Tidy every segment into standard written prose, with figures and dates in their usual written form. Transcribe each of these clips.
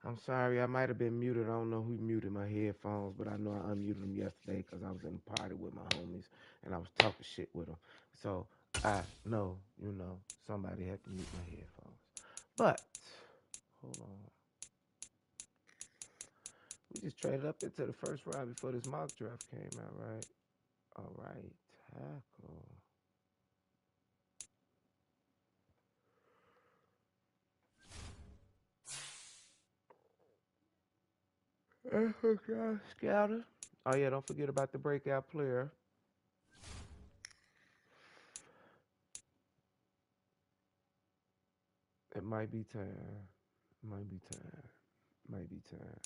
I'm sorry, I might have been muted. I don't know who muted my headphones, but I know I unmuted them yesterday because I was in a party with my homies and I was talking shit with them. So I know, somebody had to mute my headphones. But hold on, we just traded up into the first round before this mock draft came out, right? All right, tackle. Okay, scouter. Oh yeah, don't forget about the breakout player. It might be time. Might be time. Might be time.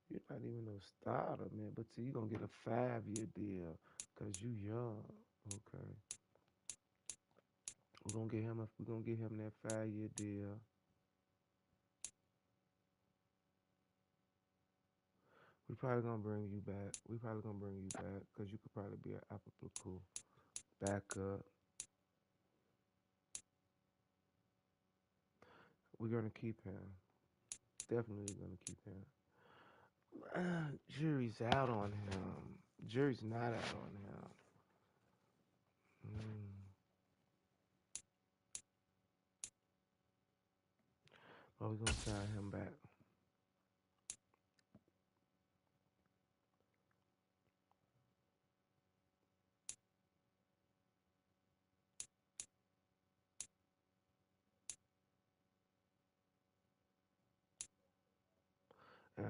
You're not even no starter, man. But see, you're gonna get a 5-year deal because you young. Okay. We're gonna get him that 5-year deal. We probably gonna bring you back. We probably gonna bring you back because you could probably be an applicable backup. We're gonna keep him. Definitely gonna keep him. Jury's out on him. Jury's not out on him. Mm. But we're gonna sign him back.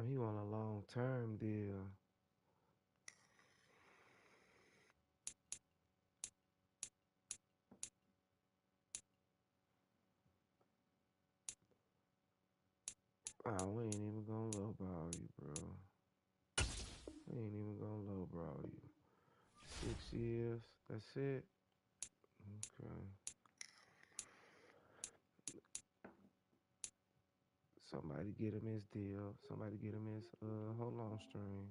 He on a long term deal. Oh, we ain't even gonna lowball you, bro. We ain't even gonna lowball you. 6 years. That's it. Okay. Somebody get him his deal. Somebody get him his hold on string.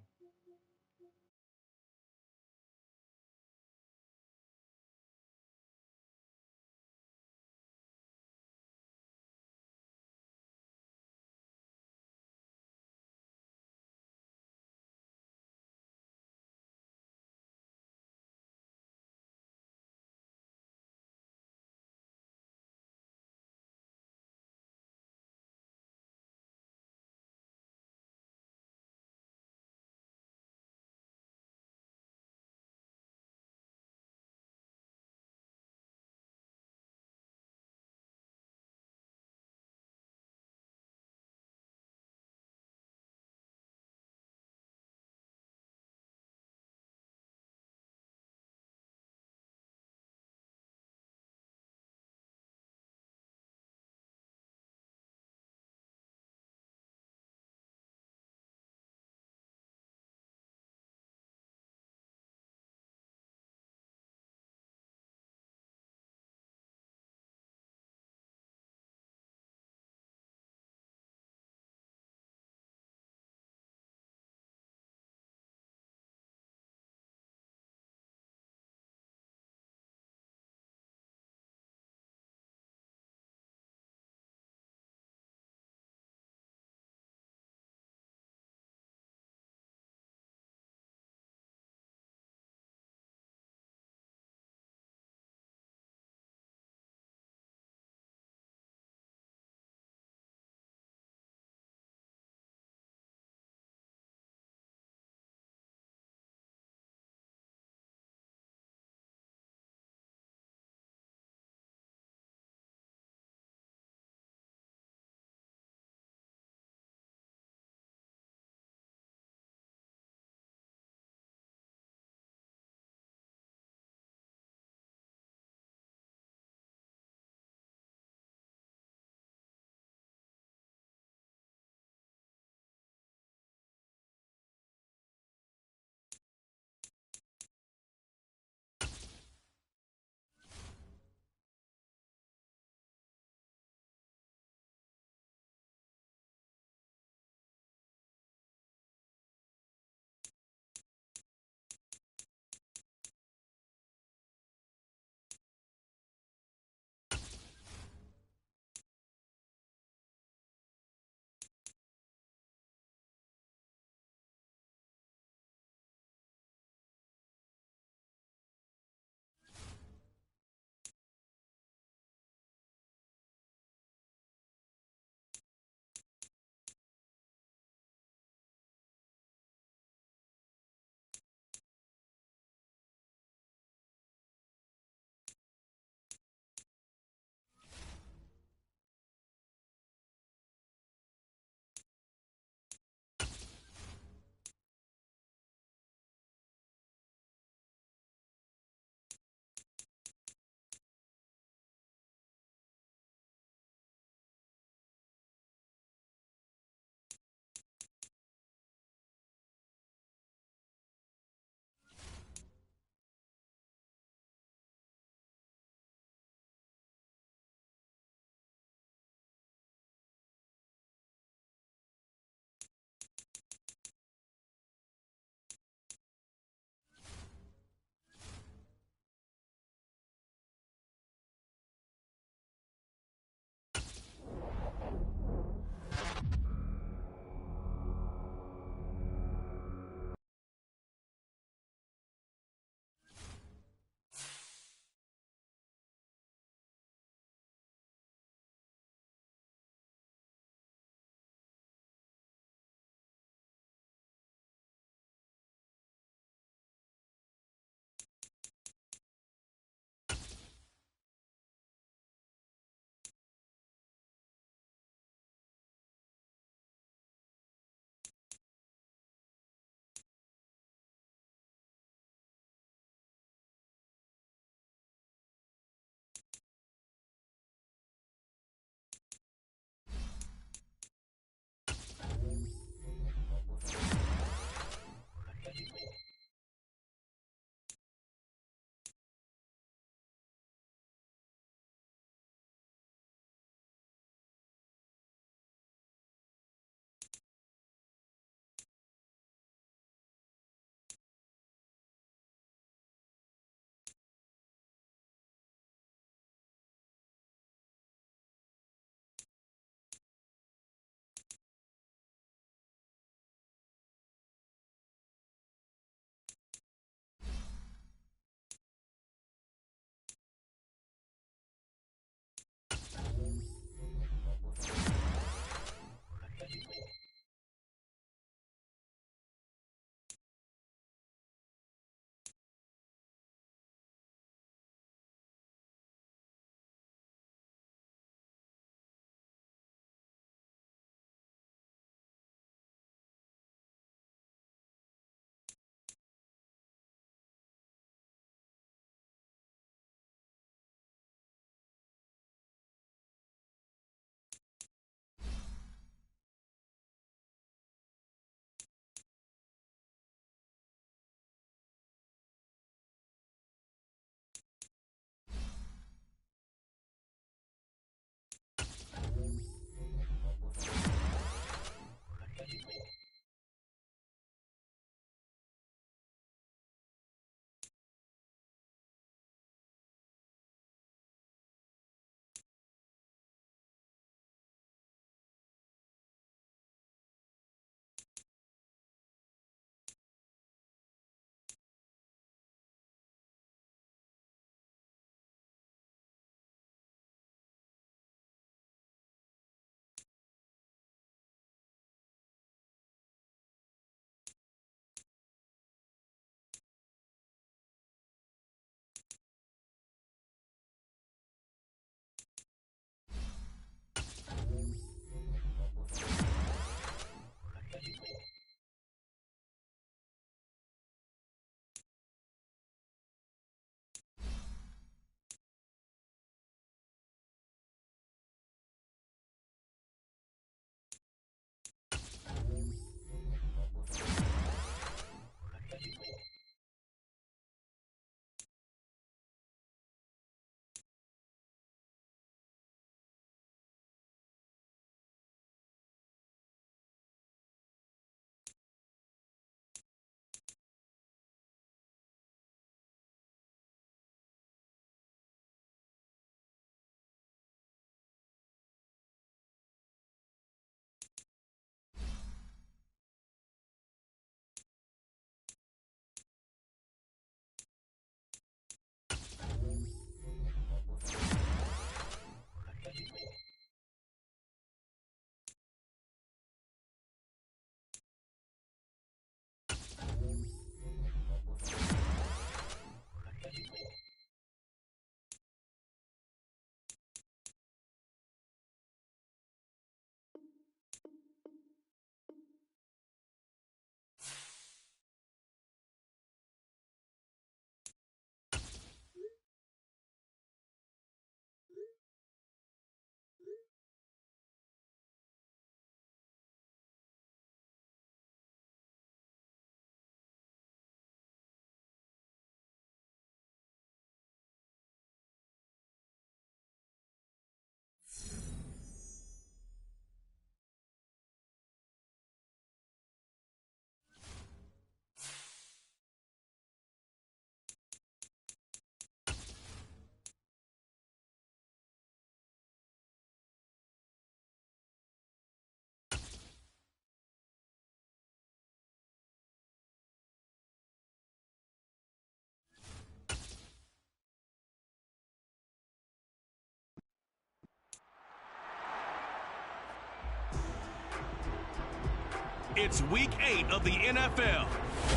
It's Week 8 of the NFL,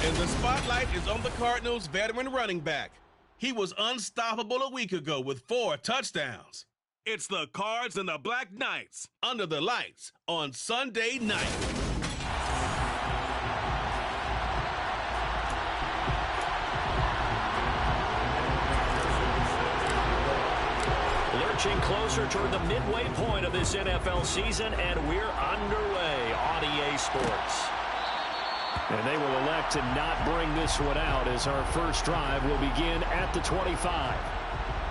and the spotlight is on the Cardinals' veteran running back. He was unstoppable a week ago with 4 touchdowns. It's the Cards and the Black Knights under the lights on Sunday night. Lurching closer toward the midway point of this NFL season, and we're underway on EA Sports. And they will elect to not bring this one out as our first drive will begin at the 25.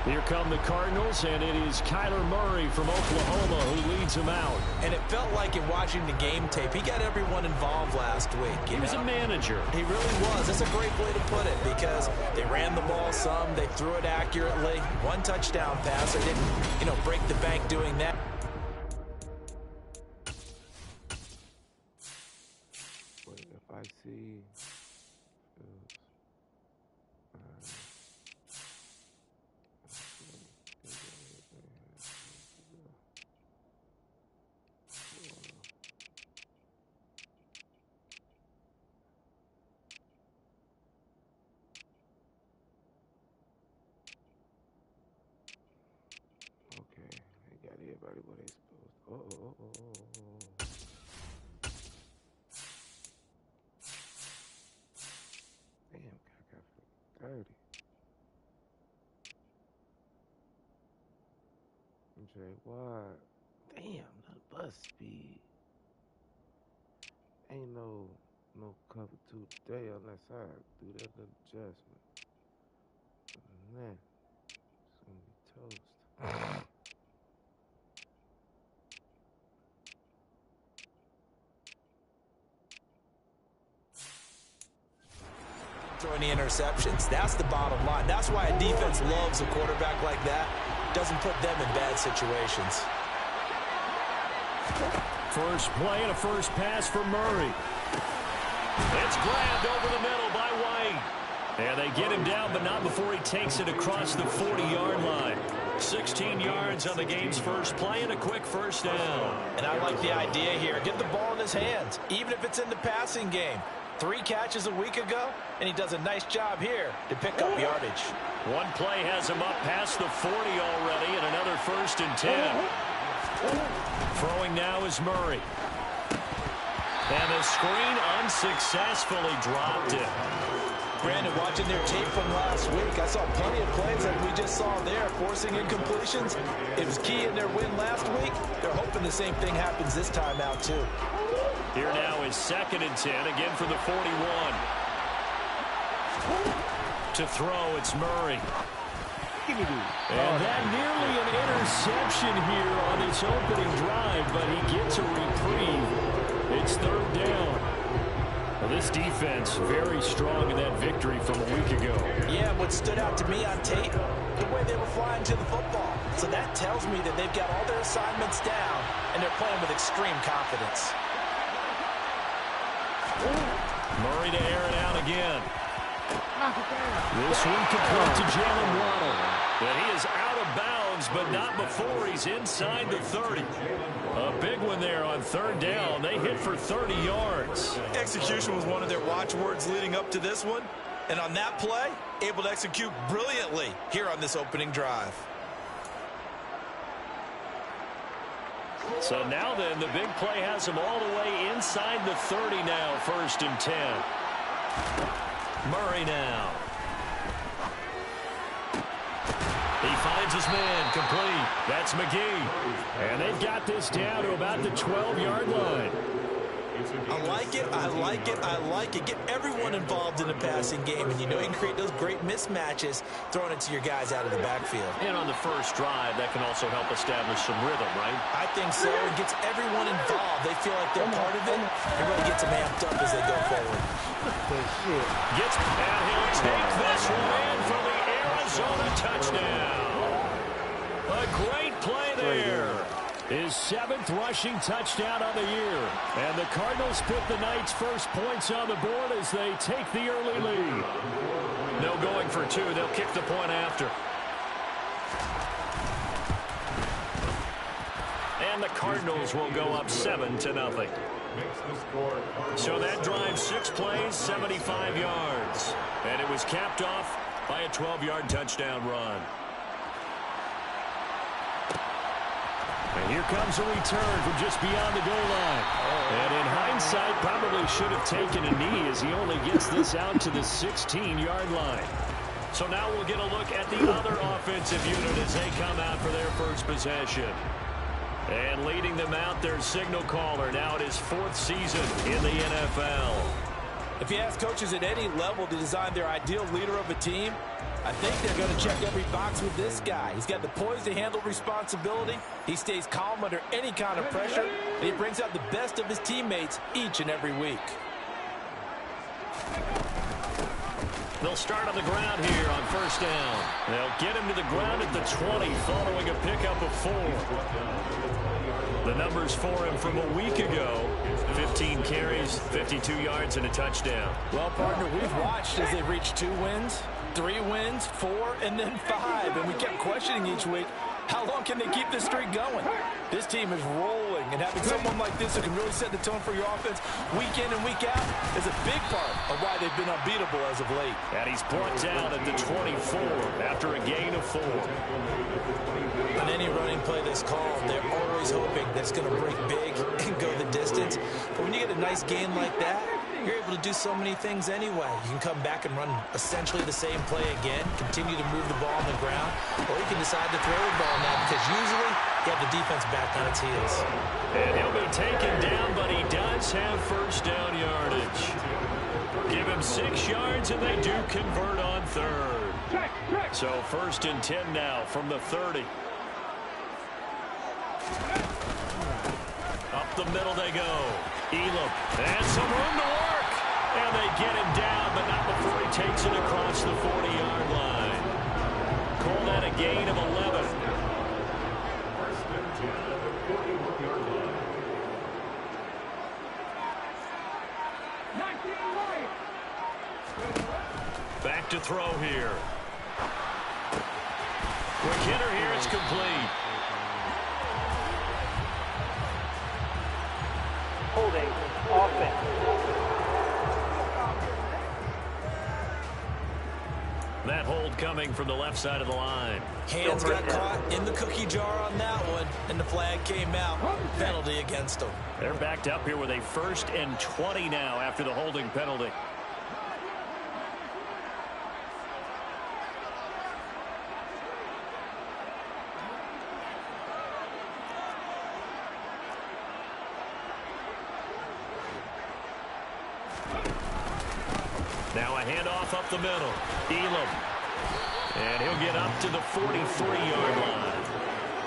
Here come the Cardinals, and it is Kyler Murray from Oklahoma who leads them out. And it felt like in watching the game tape, he got everyone involved last week. He was a manager. He really was. That's a great way to put it because they ran the ball some, they threw it accurately. 1 touchdown pass. They didn't, break the bank doing that. But if I see... Okay, they got everybody where they supposed to. Damn, I got 30. Jay Watt. Damn, not bus speed. Ain't no cover 2 today unless I do that little adjustment. Other than that, it's gonna be toast. Throwing the interceptions. That's the bottom line. That's why a defense loves a quarterback like that. Doesn't put them in bad situations. First play and a first pass for Murray. It's grabbed over the middle by White. And they get him down, but not before he takes it across the 40-yard line. 16 yards on the game's first play and a quick first down. And I like the idea here. Get the ball in his hands, even if it's in the passing game. 3 catches a week ago, and he does a nice job here to pick up yardage. One play has him up past the 40 already, and another 1st and 10. Throwing now is Murray. And the screen unsuccessfully dropped it. Brandon, watching their tape from last week, I saw plenty of plays like we just saw there, forcing incompletions. It was key in their win last week. They're hoping the same thing happens this time out, too. Here now is 2nd and 10, again for the 41. To throw, it's Murray. And that nearly an interception here on its opening drive, but he gets a reprieve. It's 3rd down. Well, this defense very strong in that victory from a week ago. Yeah, what stood out to me on tape, the way they were flying to the football. So that tells me that they've got all their assignments down, and they're playing with extreme confidence. Murray to air it out again. This one complete to Jalen Waddle. And he is out of bounds, but not before he's inside the 30. A big one there on 3rd down. They hit for 30 yards. Execution was one of their watchwords leading up to this one. And on that play, able to execute brilliantly here on this opening drive. So now then, the big play has him all the way inside the 30 now, 1st and 10. Murray now. He finds his man, complete. That's McGee. And they've got this down to about the 12-yard line. I like it, I like it, I like it. Get everyone involved in the passing game, and you know you can create those great mismatches throwing it to your guys out of the backfield. And on the first drive, that can also help establish some rhythm, right? I think so. It gets everyone involved. They feel like they're part of it. It really gets them amped up as they go forward. Gets, and he'll take this one in for the Arizona touchdown. A great play there. His 7th rushing touchdown on the year. And the Cardinals put the Knights' first points on the board as they take the early lead. No going for 2. They'll kick the point after. And the Cardinals will go up 7-0. So that drive 6 plays, 75 yards. And it was capped off by a 12-yard touchdown run. And here comes a return from just beyond the goal line. And in hindsight, probably should have taken a knee as he only gets this out to the 16-yard line. So now we'll get a look at the other offensive unit as they come out for their first possession. And leading them out, their signal caller, now at his 4th season in the NFL. If you ask coaches at any level to design their ideal leader of a team, I think they're going to check every box with this guy. He's got the poise to handle responsibility. He stays calm under any kind of pressure, and he brings out the best of his teammates each and every week. They'll start on the ground here on first down. They'll get him to the ground at the 20 following a pickup of 4. The numbers for him from a week ago: 15 carries, 52 yards, and a touchdown. Well, partner, we've watched as they've reached 2 wins, 3 wins, 4, and then 5. And we kept questioning each week, how long can they keep this streak going? This team is rolling, and having someone like this who can really set the tone for your offense week in and week out is a big part of why they've been unbeatable as of late. And he's brought down at the 24 after a gain of 4. On any running play that's called, they're always hoping that it's going to break big and go the distance. But when you get a nice gain like that, you're able to do so many things anyway. You can come back and run essentially the same play again, continue to move the ball on the ground, or you can decide to throw the ball now because usually you have the defense back on its heels. And he'll be taken down, but he does have first down yardage. Give him 6 yards, and they do convert on 3rd. So 1st and 10 now from the 30. Up the middle they go. Elam has some room to work. And they get him down, but not before he takes it across the 40-yard line. Call that a gain of 11. Back to throw here. Quick hitter here, it's complete. Holding offense. That hold coming from the left side of the line. Hands got caught in the cookie jar on that one, and the flag came out. Penalty against them. They're backed up here with a 1st and 20 now after the holding penalty. Now a handoff up the middle. Elam. And he'll get up to the 43-yard line.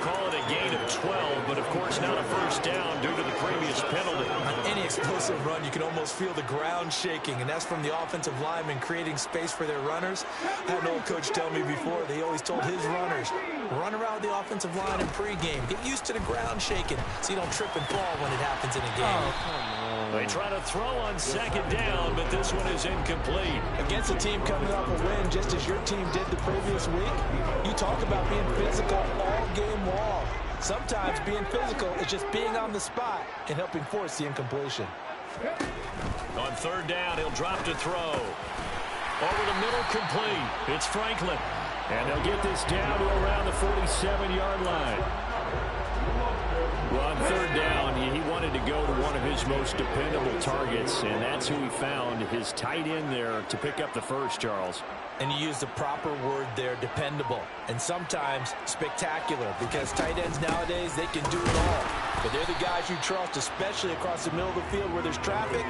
Call it a gain of 12, but of course not a first down due to the previous penalty. On any explosive run, you can almost feel the ground shaking, and that's from the offensive linemen creating space for their runners. I had an old coach tell me before, they always told his runners, run around the offensive line in pregame. Get used to the ground shaking so you don't trip and fall when it happens in a game. They try to throw on 2nd down, but this one is incomplete. Against a team coming off a win, just as your team did the previous week, you talk about being physical all game long. Sometimes being physical is just being on the spot and helping force the incompletion. On 3rd down, he'll drop to throw. Over the middle, complete. It's Franklin. And they'll get this down to around the 47-yard line. Well, on 3rd down, he wanted to go to one of his most dependable targets, and that's who he found, his tight end there, to pick up the first, Charles. And you use the proper word there, dependable, and sometimes spectacular, because tight ends nowadays, they can do it all. But they're the guys you trust, especially across the middle of the field where there's traffic.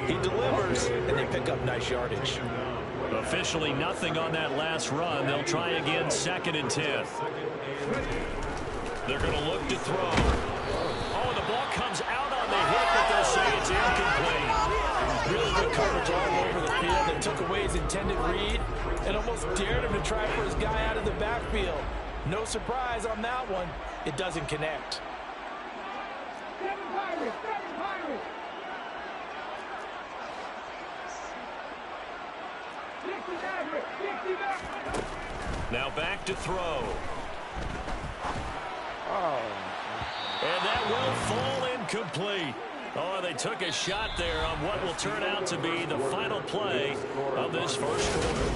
He delivers, and they pick up nice yardage. Officially nothing on that last run. They'll try again 2nd and 10. They're going to look to throw. Oh, the ball comes out on the hit, but they'll say it's incomplete. Really good coverage all over the field. They took away his intended read and almost dared him to try for his guy out of the backfield. No surprise on that one. It doesn't connect. Now back to throw. Oh. And that will fall incomplete. Oh, they took a shot there on what will turn out to be the final play of this first quarter.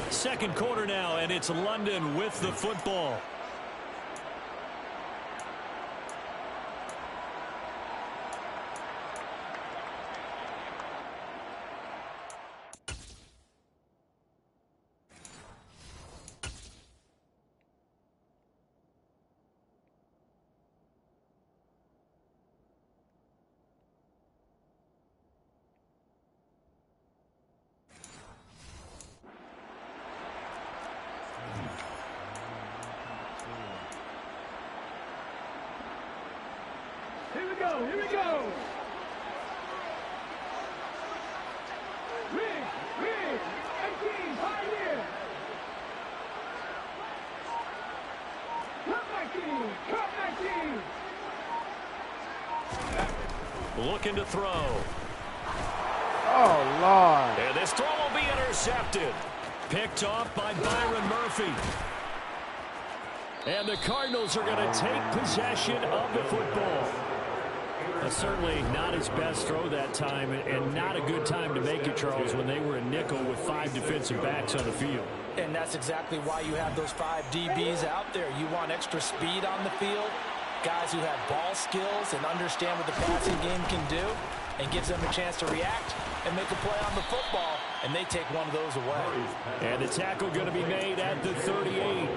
Second quarter now, and it's London with the football. Here we go, here we go. Rig, 18, Pioneer. Cut 19. Looking to throw. Oh, Lord. And this throw will be intercepted. Picked off by Byron Murphy. And the Cardinals are going to take possession of the football. Certainly not his best throw that time, and not a good time to make it, Charles, when they were in nickel with 5 defensive backs on the field. And that's exactly why you have those 5 DBs out there. You want extra speed on the field, guys who have ball skills and understand what the passing game can do, and gives them a chance to react and make a play on the football, and they take one of those away. And the tackle going to be made at the 38.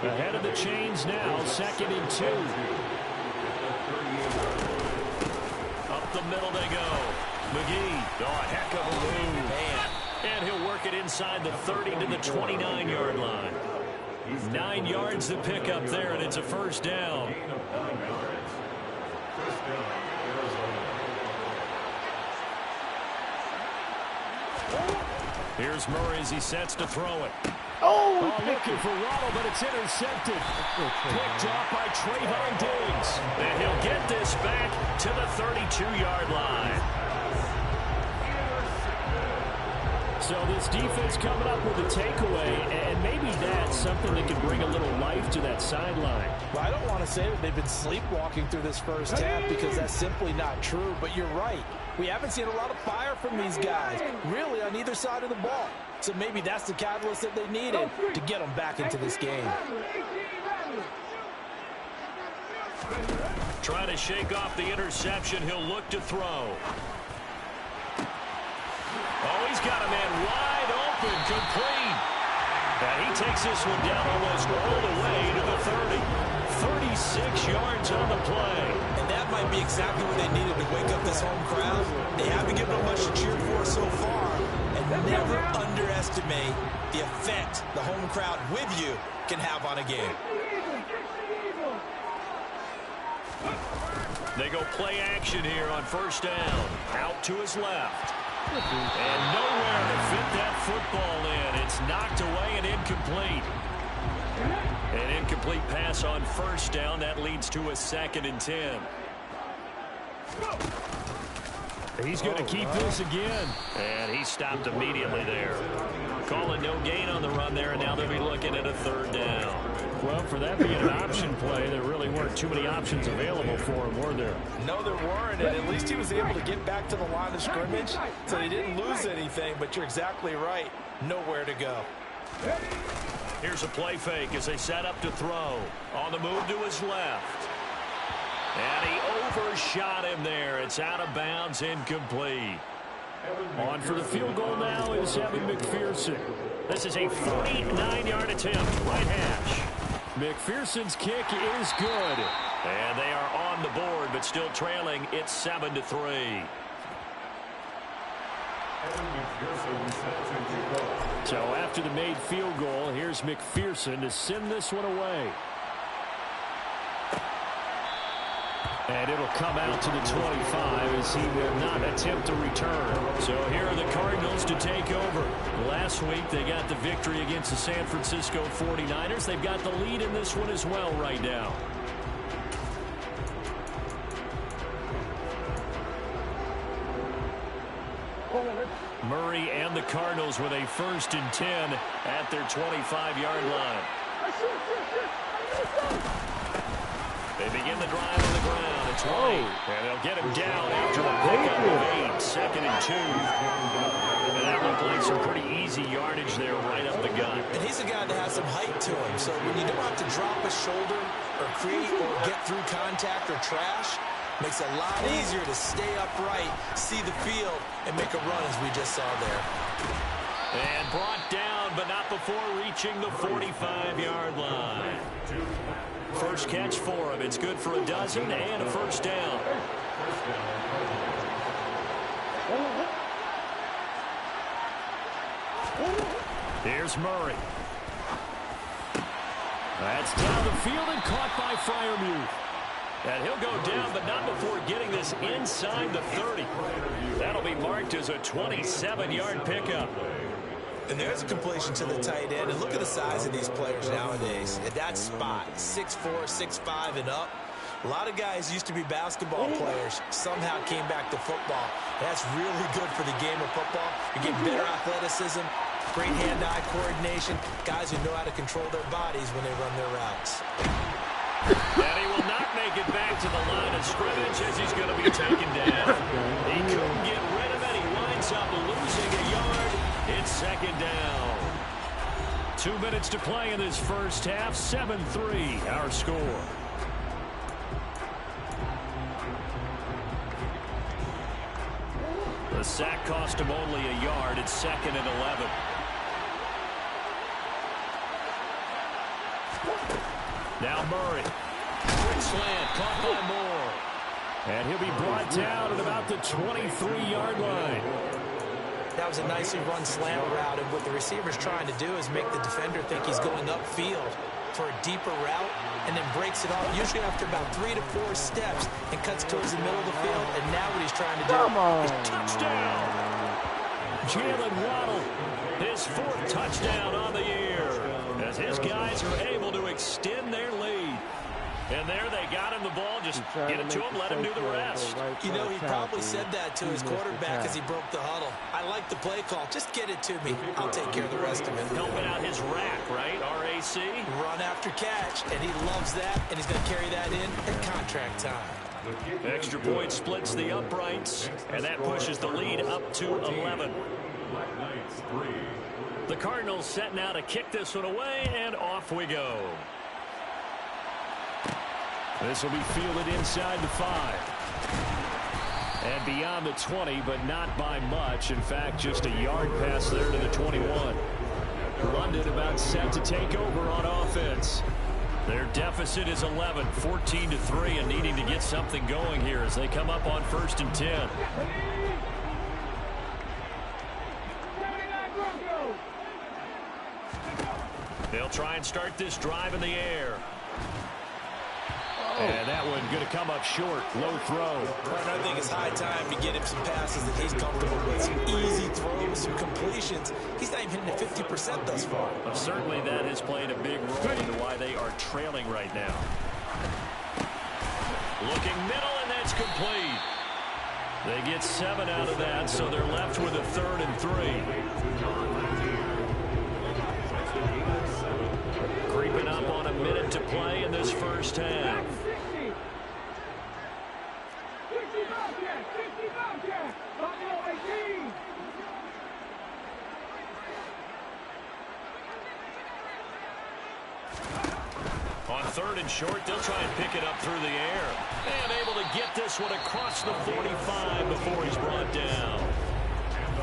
Ahead of the chains now, 2nd and 2. Up the middle they go. McGee, oh, a heck of a move. Man. And he'll work it inside the 30 to the 29-yard line. 9 yards to pick up there, and it's a first down. Here's Murray as he sets to throw it. Oh, looking for Waddle, but it's intercepted. Picked off by Trayvon Diggs. And he'll get this back to the 32-yard line. So this defense coming up with a takeaway, and maybe that's something that can bring a little life to that sideline. Well, I don't want to say that they've been sleepwalking through this first half because that's simply not true, but you're right. We haven't seen a lot of fire from these guys, really, on either side of the ball. So maybe that's the catalyst that they needed to get them back into this game. Trying to shake off the interception. He'll look to throw. Oh, he's got a man wide open, complete. And he takes this one down almost all the way to the 30. 36 yards on the play. And that might be exactly what they needed to wake up this home crowd. They haven't given them much to cheer for so far. And never underestimate the effect the home crowd with you can have on a game. They go play action here on first down. Out to his left. And nowhere to fit that football in. It's knocked away and incomplete. An incomplete pass on first down. That leads to a 2nd and 10. He's going to keep this again. And he stopped immediately there. Calling no gain on the run there, and now they'll be looking at a 3rd down. Well, for that being an option play, there really weren't too many options available for him, were there? No, there weren't, and at least he was able to get back to the line of scrimmage, so he didn't lose anything, but you're exactly right. Nowhere to go. Here's a play fake as they set up to throw. On the move to his left. And he overshot him there. It's out of bounds, incomplete. On for the field goal now is Evan McPherson. This is a 49-yard attempt, right hash. McPherson's kick is good. And they are on the board, but still trailing. It's 7-3. So after the made field goal, here's McPherson to send this one away. And it'll come out to the 25 as he will not attempt to return. So here are the Cardinals to take over. Last week they got the victory against the San Francisco 49ers. They've got the lead in this one as well right now. Murray and the Cardinals with a 1st and 10 at their 25-yard line. They begin the drive on the ground. 20. And they'll get him down after the pickup of 8. 2nd and 2. And that looked like some pretty easy yardage there right up the gut. And he's a guy that has some height to him. So when you don't have to drop a shoulder or create or get through contact or trash, makes it a lot easier to stay upright, see the field, and make a run as we just saw there. And brought down, but not before reaching the 45-yard line. First catch for him. It's good for a dozen and a first down. Here's Murray. That's down the field and caught by Freiermuth. And he'll go down, but not before getting this inside the 30. That'll be marked as a 27-yard pickup. And there's a completion to the tight end. And look at the size of these players nowadays. At that spot, 6'4", 6'5", and up. A lot of guys used to be basketball players, somehow came back to football. That's really good for the game of football. You're getting better athleticism, great hand-eye coordination, guys who know how to control their bodies when they run their routes. And he will not make it back to the line of scrimmage as he's going to be taken down. He couldn't get rid of it. He winds up losing a yard. It's 2nd down. 2 minutes to play in this first half. 7-3 our score. The sack cost him only a yard. It's 2nd and 11. Now Murray. Quick slant caught by Moore. And he'll be brought down at about the 23-yard line. That was a nicely run slant route, and what the receiver's trying to do is make the defender think he's going upfield for a deeper route, and then breaks it off, usually after about 3 to 4 steps, and cuts towards the middle of the field, and now what he's trying to do is touchdown! Jalen Waddle, his 4th touchdown on the year, as his guys are able to extend their lead. And there they got him the ball. Just get it to him, let him do the rest. You know, he probably said that to his quarterback as he broke the huddle. I like the play call. Just get it to me. I'll take care of the rest of it. Helping out his rack, right? RAC. Run after catch, and he loves that, and he's going to carry that in at contract time. Extra point splits the uprights, and that pushes the lead up to 11. The Cardinals set now to kick this one away, and off we go. This will be fielded inside the 5. And beyond the 20, but not by much. In fact, just a yard pass there to the 21. London about set to take over on offense. Their deficit is 11, 14-3, and needing to get something going here as they come up on 1st and 10. They'll try and start this drive in the air. And that one going to come up short. Low throw. And I think it's high time to get him some passes that he's comfortable with. Some easy throws, some completions. He's not even hitting at 50% thus far. Well, certainly that has played a big role into why they are trailing right now. Looking middle, and that's complete. They get 7 out of that, so they're left with a 3rd and 3. Creeping up on a minute to play in this first half. On 3rd and short, they'll try and pick it up through the air. And able to get this one across the 45 before he's brought down.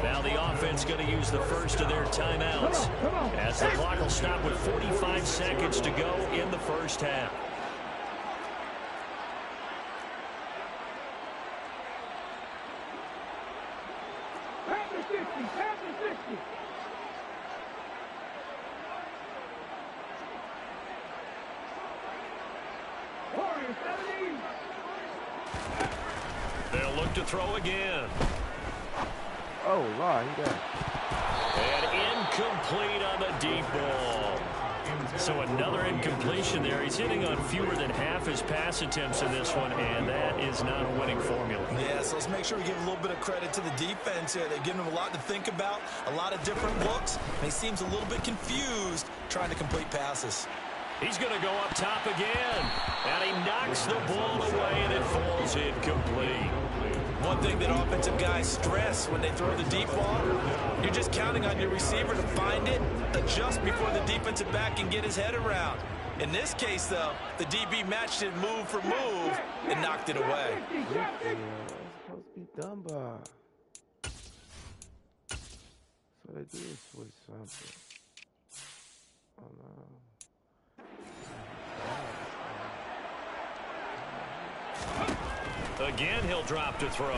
Now the offense going to use the first of their timeouts as the clock will stop with 45 seconds to go in the first half. They'll look to throw again. Oh, Lord, he got it. And incomplete on the deep ball. So another incompletion there. He's hitting on fewer than half his pass attempts in this one, and that is not a winning formula. Yeah, so let's make sure we give a little bit of credit to the defense here. They've given him a lot to think about, a lot of different looks, and he seems a little bit confused trying to complete passes. He's going to go up top again. And he knocks the ball away, and it falls incomplete. One thing that offensive guys stress when they throw the deep ball, you're just counting on your receiver to find it, adjust before the defensive back can get his head around. In this case, though, the DB matched it move for move and knocked it away. Yeah, it's supposed to be done by. So they did switch something. Oh no. Again, he'll drop to throw.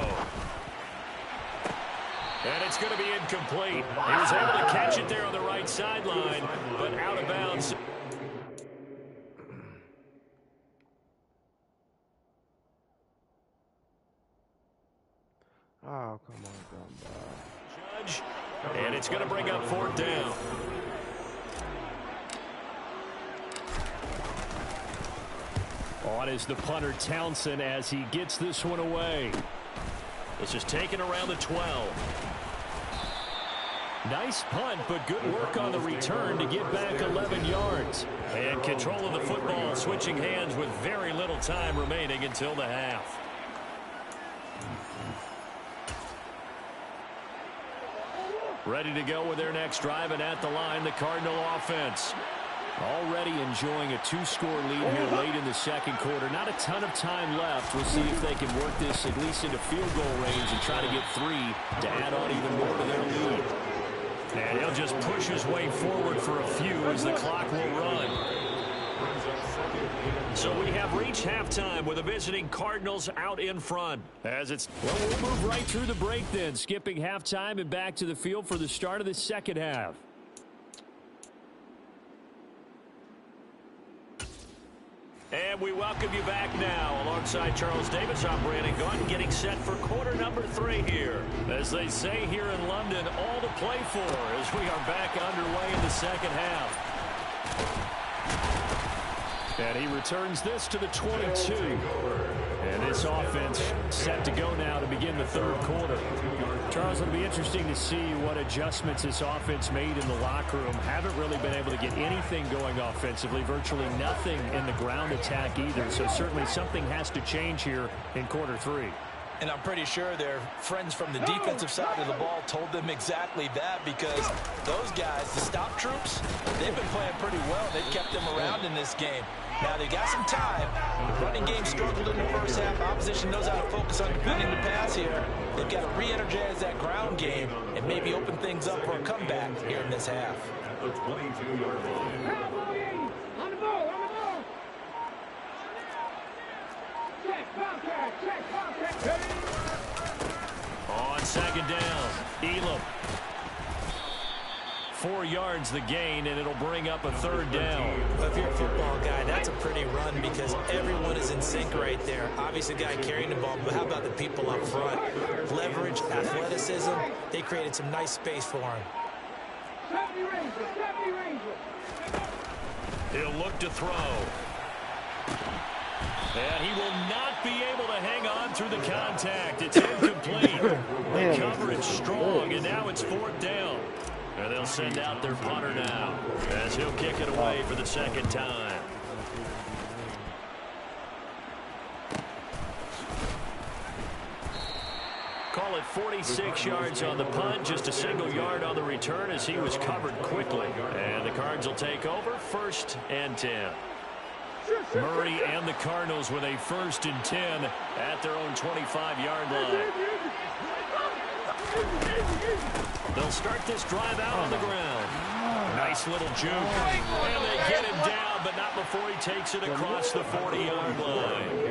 And it's going to be incomplete. He was able to catch it there on the right sideline, but out of bounds. Oh, come on, Dumbo. Judge, and it's going to bring up 4th down. On is the punter Townsend as he gets this one away. This is taken around the 12. Nice punt, but good work on the return to get back 11 yards. And control of the football, switching hands with very little time remaining until the half. Ready to go with their next drive, and at the line, the Cardinal offense. Already enjoying a 2-score lead here late in the second quarter. Not a ton of time left. We'll see if they can work this at least into field goal range and try to get 3 to add on even more to their lead. And he'll just push his way forward for a few as the clock will run. So we have reached halftime with the visiting Cardinals out in front. As it's, well, we'll move right through the break then, skipping halftime and back to the field for the start of the second half. And we welcome you back now. Alongside Charles Davis, I'm Brandon Gaudin, getting set for quarter number 3 here. As they say here in London, all to play for as we are back underway in the second half. And he returns this to the 22. And this offense set to go now to begin the third quarter. Charles, it'll be interesting to see what adjustments this offense made in the locker room. Haven't really been able to get anything going offensively, virtually nothing in the ground attack either. So certainly something has to change here in quarter 3. And I'm pretty sure their friends from the defensive side of the ball told them exactly that, because those guys, the stop troops, they've been playing pretty well. They've kept them around in this game. Now, they got some time. Running game struggled in the first half. Opposition knows how to focus on defending the pass here. They've got to re-energize that ground game and maybe open things up for a comeback here in this half. On the ball. Check, contact. On second down, Elam. 4 yards the gain, and it'll bring up a 3rd down. Well, if you're a football guy, that's a pretty run because everyone is in sync right there. Obviously, the guy carrying the ball, but how about the people up front? Leverage, athleticism, they created some nice space for him. He'll look to throw. And he will not be able to hang on through the contact. It's incomplete. The coverage strong, and now it's 4th down. And they'll send out their punter now as he'll kick it away for the second time. Call it 46 yards on the punt, just a single yard on the return as he was covered quickly. And the Cards will take over, 1st and 10. Murray and the Cardinals with a 1st and 10 at their own 25-yard line. They'll start this drive out on the ground. Nice little juke. And they get him down, but not before he takes it across the 40-yard line.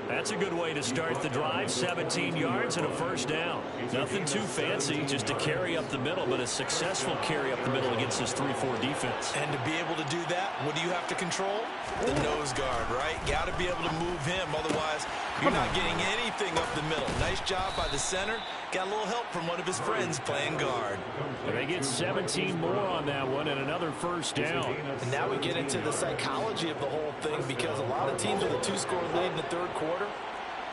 That's a good way to start the drive. 17 yards and a 1st down. Nothing too fancy, just a carry up the middle, but a successful carry up the middle against this 3-4 defense. And to be able to do that, what do you have to control? The nose guard, right? Got to be able to move him, otherwise you're not getting anything up the middle. Nice job by the center. Got a little help from one of his friends playing guard. And they get 17 more on that one and another 1st down. And now we get into the psychology of the whole thing, because a lot of teams with a 2-score lead in the third quarter,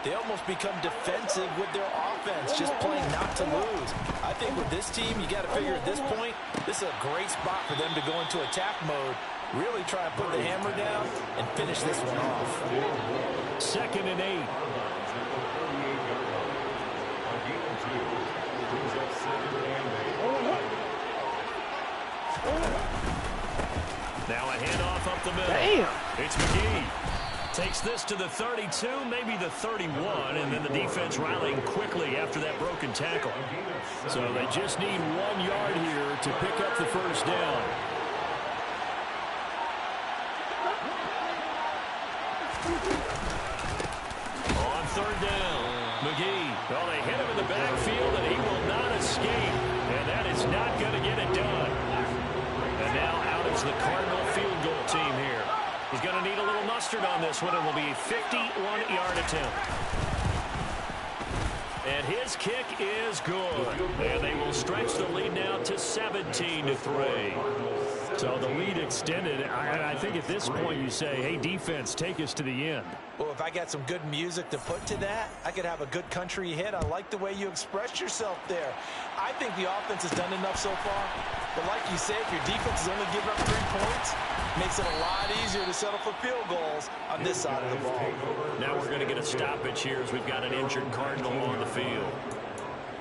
they almost become defensive with their offense, just playing not to lose. I think with this team, you got to figure at this point, this is a great spot for them to go into attack mode, Really try and put the hammer down and finish this one off. 2nd and 8. Now a handoff up the middle. Damn. It's McGee. Takes this to the 32, maybe the 31, and then the defense rallying quickly after that broken tackle. So they just need 1 yard here to pick up the first down. On 3rd down, McGee. Well, they hit him in the backfield, and he will not escape. And that is not going to get it done. And now out is the Cardinal field goal team here. He's going to need a little mustard on this one. It will be a 51-yard attempt. And his kick is good. And they will stretch the lead now to 17-3. So the lead extended. I think at this point you say, hey, defense, take us to the end. Well, if I got some good music to put to that, I could have a good country hit. I like the way you expressed yourself there. I think the offense has done enough so far. But like you say, if your defense is only giving up 3 points, it makes it a lot easier to settle for field goals on this side of the ball. Now we're going to get a stoppage here as we've got an injured Cardinal on the field.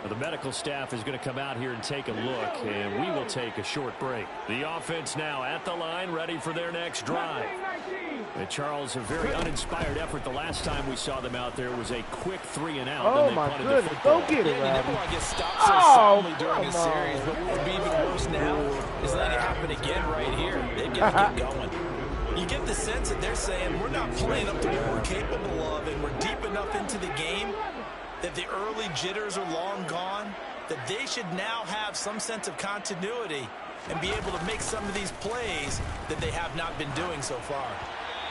Well, the medical staff is going to come out here and take a look, and we will take a short break. The offense now at the line, ready for their next drive. And Charles, a very uninspired effort the last time we saw them out there was a quick 3-and-out. Oh, my goodness. Go get it, You never Robbie. want to get stopped so soundly during a series, but what would be even worse now is letting it happen again right here. They've got to get going. You get the sense that they're saying we're not playing up to what we're capable of, and we're deep enough into the game that the early jitters are long gone, that they should now have some sense of continuity and be able to make some of these plays that they have not been doing so far.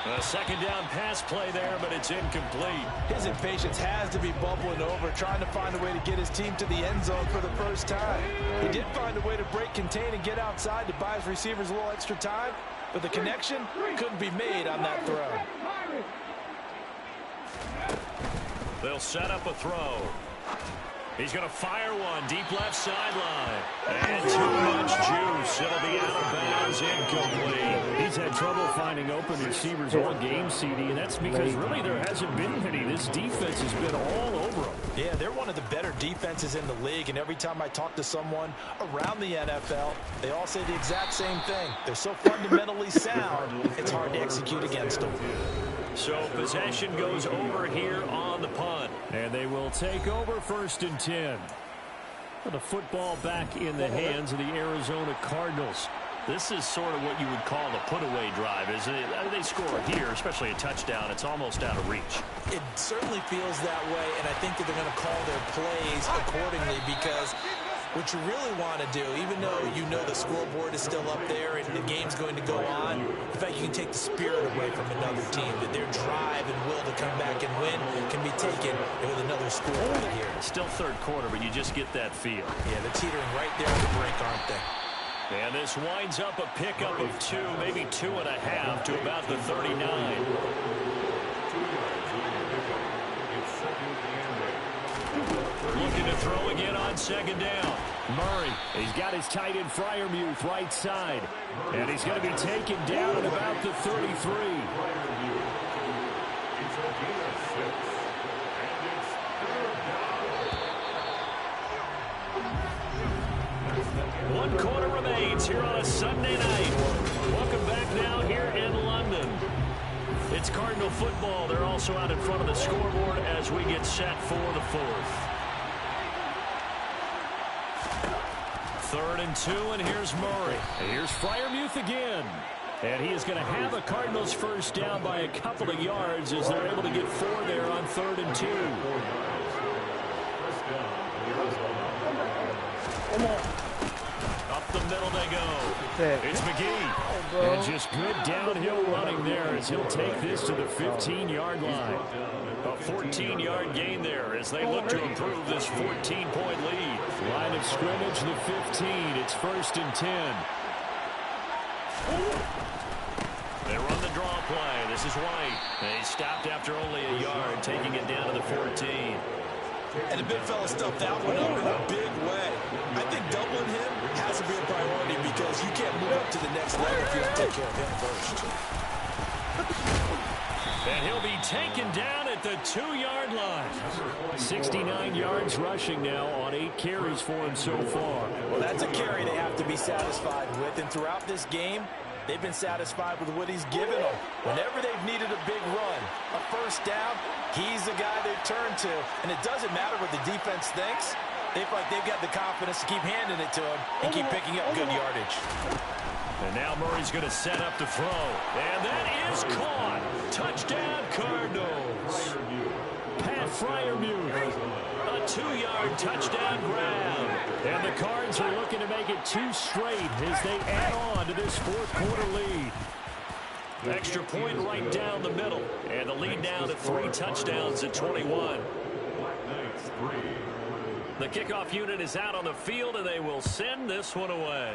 A 2nd down pass play there, but it's incomplete. His impatience has to be bubbling over, trying to find a way to get his team to the end zone for the first time. He did find a way to break, contain, and get outside to buy his receivers a little extra time, but the connection couldn't be made on that throw. They'll set up a throw. He's going to fire one deep left sideline. And too much juice. It'll be out of bounds, incomplete. He's had trouble finding open receivers all game, CD, and that's because really there hasn't been many. This defense has been all over them. Yeah, they're one of the better defenses in the league, and every time I talk to someone around the NFL, they all say the exact same thing. They're so fundamentally sound, it's hard to execute against them. So possession goes over here on the punt. And they will take over 1st and 10. The football back in the hands of the Arizona Cardinals. This is sort of what you would call a put-away drive, isn't it? They score here, especially a touchdown. It's almost out of reach. It certainly feels that way, and I think that they're going to call their plays accordingly because what you really want to do, even though you know the scoreboard is still up there and the game's going to go on, in fact, you can take the spirit away from another team, that their drive and will to come back and win can be taken with another score right here. Still 3rd quarter, but you just get that feel. Yeah, they're teetering right there on the brink, aren't they? And this winds up a pickup of 2, maybe 2.5 to about the 39. Looking to throw again on 2nd down. Murray, he's got his tight end Freiermuth right side. And he's going to be taken down at about the 33. One quarter remains here on a Sunday night. Welcome back now here in London. It's Cardinal football. They're also out in front of the scoreboard as we get set for the 4th. 3rd and 2, and here's Murray. And here's Freiermuth again. And he is going to have a Cardinals first down by a couple of yards as they're able to get 4 there on 3rd and 2. Up the middle they go. It's McGee. And just good downhill running there as he'll take this to the 15-yard line. A 14-yard gain there as they look to improve this 14-point lead. Line of scrimmage, the 15. It's 1st and 10. They run the draw play. This is White. They stopped after only a yard, taking it down to the 14. And the big fella stuffed that one up in a big way. I think doubling him has to be a priority because you can't move up to the next level if you don't take care of him first. And he'll be taken down at the 2-yard line. 69 yards rushing now on 8 carries for him so far. Well, that's a carry they have to be satisfied with. And throughout this game, they've been satisfied with what he's given them. Whenever they've needed a big run, a first down, he's the guy they've turned to. And it doesn't matter what the defense thinks. They feel like they've got the confidence to keep handing it to him and keep picking up good yardage. And now Murray's going to set up the throw. And that is caught. Touchdown, Cardinals. Pat Freiermuth. A 2-yard touchdown grab. And the Cards are looking to make it 2 straight as they add on to this fourth-quarter lead. Extra point right down the middle. And the lead now to 3 touchdowns at 21. The kickoff unit is out on the field, and they will send this one away.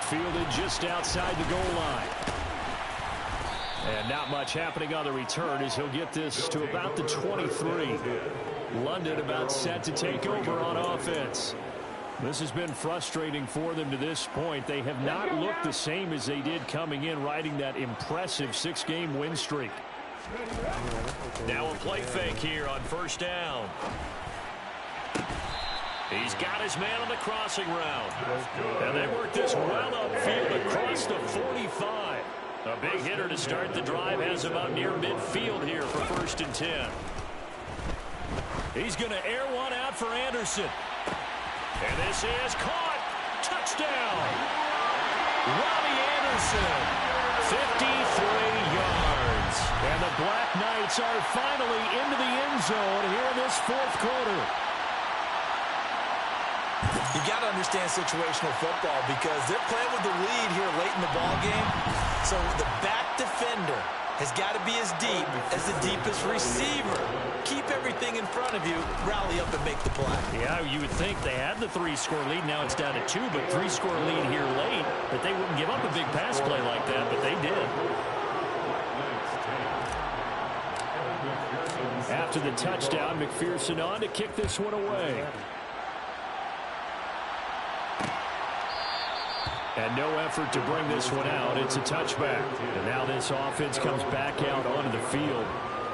Fielded just outside the goal line. And not much happening on the return as he'll get this to about the 23. London about set to take over on offense. This has been frustrating for them to this point. They have not looked the same as they did coming in, riding that impressive 6-game win streak. Now a play fake here on first down. He's got his man on the crossing route. And they work this well upfield across the 45. A big hitter to start the drive has him up near midfield here for 1st and 10. He's going to air one out for Anderson. And this is caught. Touchdown. Robbie Anderson. 53 yards. And the Black Knights are finally into the end zone here in this fourth quarter. You got to understand situational football because they're playing with the lead here late in the ball game. So the back defender has got to be as deep as the deepest receiver. Keep everything in front of you, rally up and make the play. Yeah, you would think they had the 3-score lead. Now it's down to 2, but 3-score lead here late. But they wouldn't give up a big pass play like that, but they did. After the touchdown, McPherson on to kick this one away. And no effort to bring this one out. It's a touchback. And now this offense comes back out onto the field.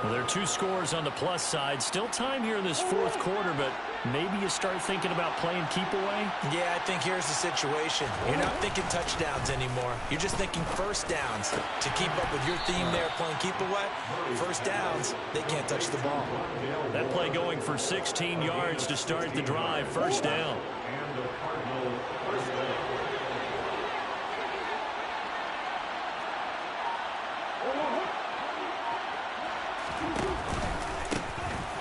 Well, there are 2 scores on the plus side. Still time here in this fourth quarter, but maybe you start thinking about playing keep away? Yeah, I think here's the situation. You're not thinking touchdowns anymore. You're just thinking first downs. To keep up with your theme there, playing keep away, first downs, they can't touch the ball. That play going for 16 yards to start the drive. First down.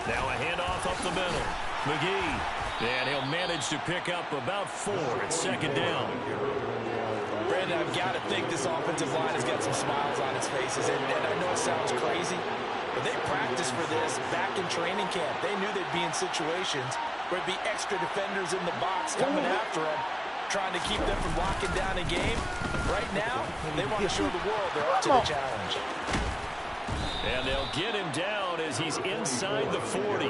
Now a handoff up the middle. McGee. And he'll manage to pick up about 4 at second down. Brandon, I've got to think this offensive line has got some smiles on its faces. And I know it sounds crazy, but they practiced for this back in training camp. They knew they'd be in situations where it'd be extra defenders in the box coming after them, trying to keep them from locking down a game. Right now, they want to show the world they're up to the challenge. And they'll get him down as he's inside the 40.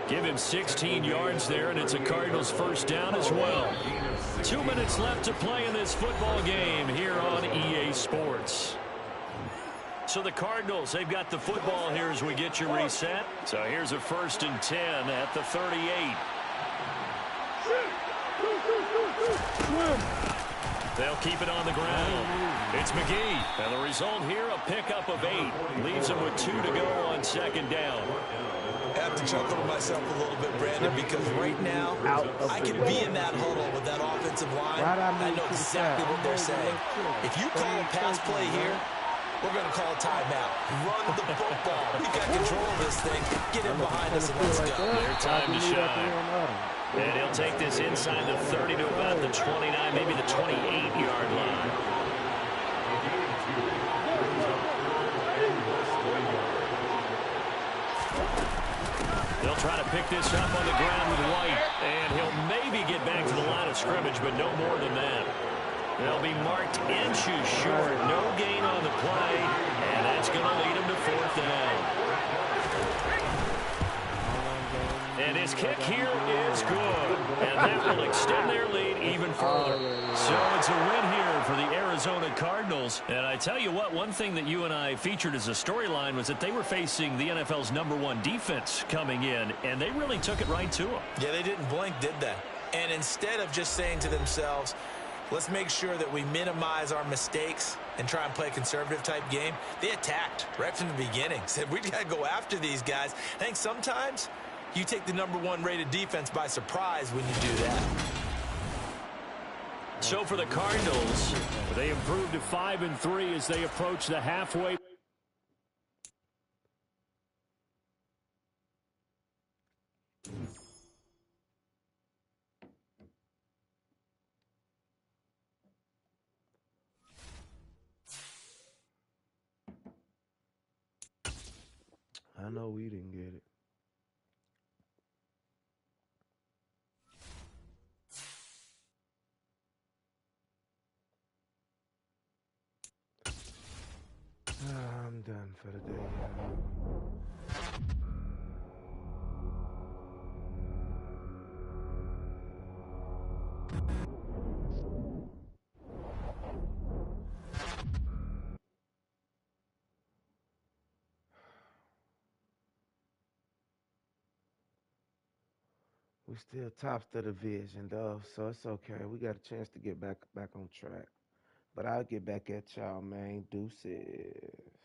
Give him 16 yards there, and it's a Cardinals first down as well. 2 minutes left to play in this football game here on EA Sports. So the Cardinals, they've got the football here as we get you reset. So here's a 1st and 10 at the 38. They'll keep it on the ground. It's McGee. And the result here, a pickup of 8. Leaves him with 2 to go on second down. I have to chuckle to myself a little bit, Brandon, because right now, I could be in that huddle with that offensive line. I know exactly what they're saying. If you call a pass play here, we're going to call a timeout. Run the football. We got control of this thing. Get him behind us and let's go. Their time to shine. And he'll take this inside the 30 to about the 29, maybe the 28-yard line. They'll try to pick this up on the ground with White. And he'll maybe get back to the line of scrimmage, but no more than that. They'll be marked inches short. No gain on the play. And that's going to lead him to 4th down. kick here is good, and that will extend their lead even further. So it's a win here for the Arizona Cardinals. And I tell you what, one thing that you and I featured as a storyline was that they were facing the NFL's #1 defense coming in, and they really took it right to them. Yeah, they didn't blink, did they? And instead of just saying to themselves, let's make sure that we minimize our mistakes and try and play a conservative-type game, they attacked right from the beginning. Said, we got to go after these guys. I think sometimes you take the #1 rated defense by surprise when you do that. So for the Cardinals, they improved to 5-3 as they approach the halfway. I know we didn't get it. I'm done for the day. We still tops of the division though, so it's okay. We got a chance to get back on track. But I'll get back at y'all, man. Deuces.